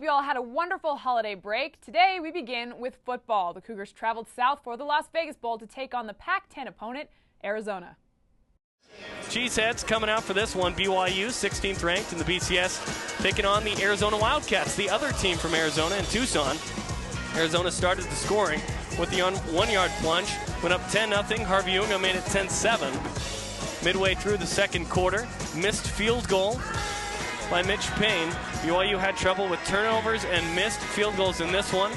hope you all had a wonderful holiday break. Today we begin with football. The Cougars traveled south for the Las Vegas Bowl to take on the Pac-10 opponent, Arizona. Cheeseheads coming out for this one. BYU, 16th ranked in the BCS, taking on the Arizona Wildcats, the other team from Arizona in Tucson. Arizona started the scoring with the 1-yard plunge, went up 10-0. Harvey Unga made it 10-7. Midway through the second quarter, missed field goal by Mitch Payne. BYU had trouble with turnovers and missed field goals in this one.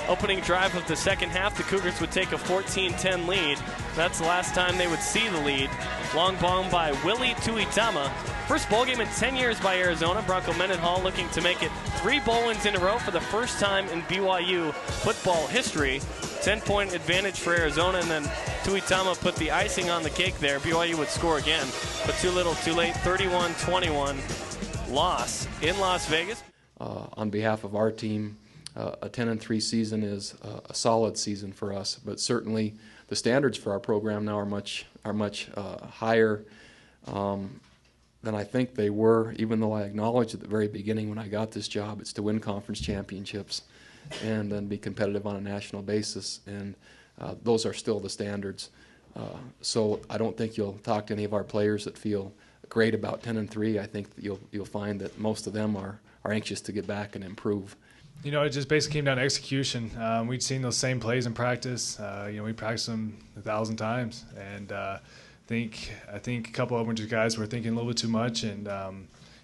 Opening drive of the second half, the Cougars would take a 14-10 lead. That's the last time they would see the lead. Long bomb by Willie Tuitama. First bowl game in 10 years by Arizona. Bronco Mendenhall looking to make it 3 bowl wins in a row for the first time in BYU football history. 10-point advantage for Arizona, and then Tuitama put the icing on the cake there. BYU would score again, but too little, too late. 31-21 loss in Las Vegas. On behalf of our team, a 10-3 season is a solid season for us, but certainly the standards for our program now are much higher than I think they were, even though I acknowledged at the very beginning when I got this job, it's to win conference championships and then be competitive on a national basis, and those are still the standards. So I don't think you'll talk to any of our players that feel great about 10-3. I think that you'll find that most of them are anxious to get back and improve. You know, it just basically came down to execution. We'd seen those same plays in practice. We practiced them 1,000 times, and I think a couple of them just guys were thinking a little bit too much, and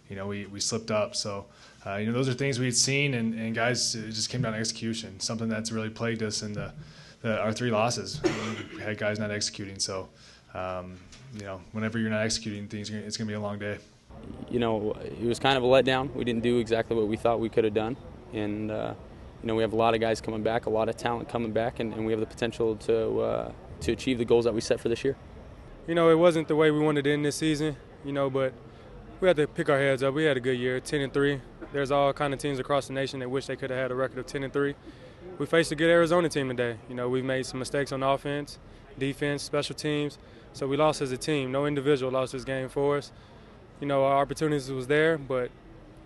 we slipped up. So those are things we'd seen, and guys, it just came down to execution. Something that's really plagued us in our 3 losses. We had guys not executing. So whenever you're not executing things, it's going to be a long day. It was kind of a letdown. We didn't do exactly what we thought we could have done. And, we have a lot of guys coming back, a lot of talent coming back, and we have the potential to achieve the goals that we set for this year. It wasn't the way we wanted to end this season, but we had to pick our heads up. We had a good year, 10-3. There's all kind of teams across the nation that wish they could have had a record of 10-3. We faced a good Arizona team today. We've made some mistakes on offense, defense, special teams. So we lost as a team. No individual lost this game for us. Our opportunities was there, but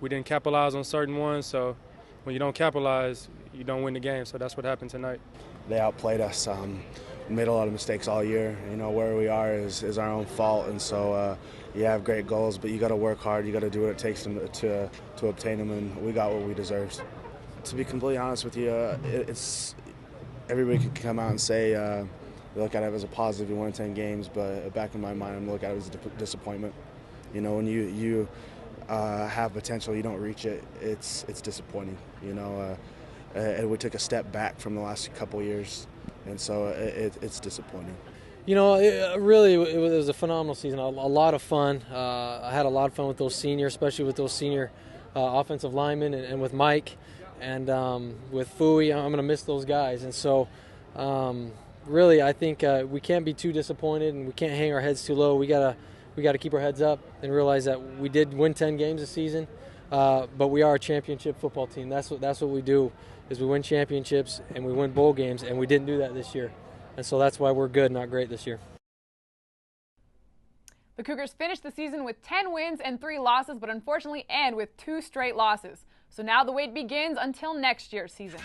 we didn't capitalize on certain ones. So when you don't capitalize, you don't win the game. So that's what happened tonight. They outplayed us. We made a lot of mistakes all year. Where we are is our own fault. And so you have great goals, but you got to work hard. You got to do what it takes to obtain them, and we got what we deserved. To be completely honest with you, it's everybody can come out and say we look at it as a positive. We won 10 games, but back in my mind, I'm looking at it as a disappointment. When you have potential, you don't reach it, it's disappointing. And we took a step back from the last couple years, and so it's disappointing. It was a phenomenal season, a lot of fun. I had a lot of fun with those seniors, especially with those senior offensive linemen and with Mike and with Fui. I'm going to miss those guys, and so really I think we can't be too disappointed, and we can't hang our heads too low. We got to keep our heads up and realize that we did win 10 games this season, but we are a championship football team. That's what we do, is we win championships and we win bowl games, and we didn't do that this year. And so that's why we're good, not great this year. The Cougars finished the season with 10 wins and 3 losses, but unfortunately end with 2 straight losses. So now the wait begins until next year's season.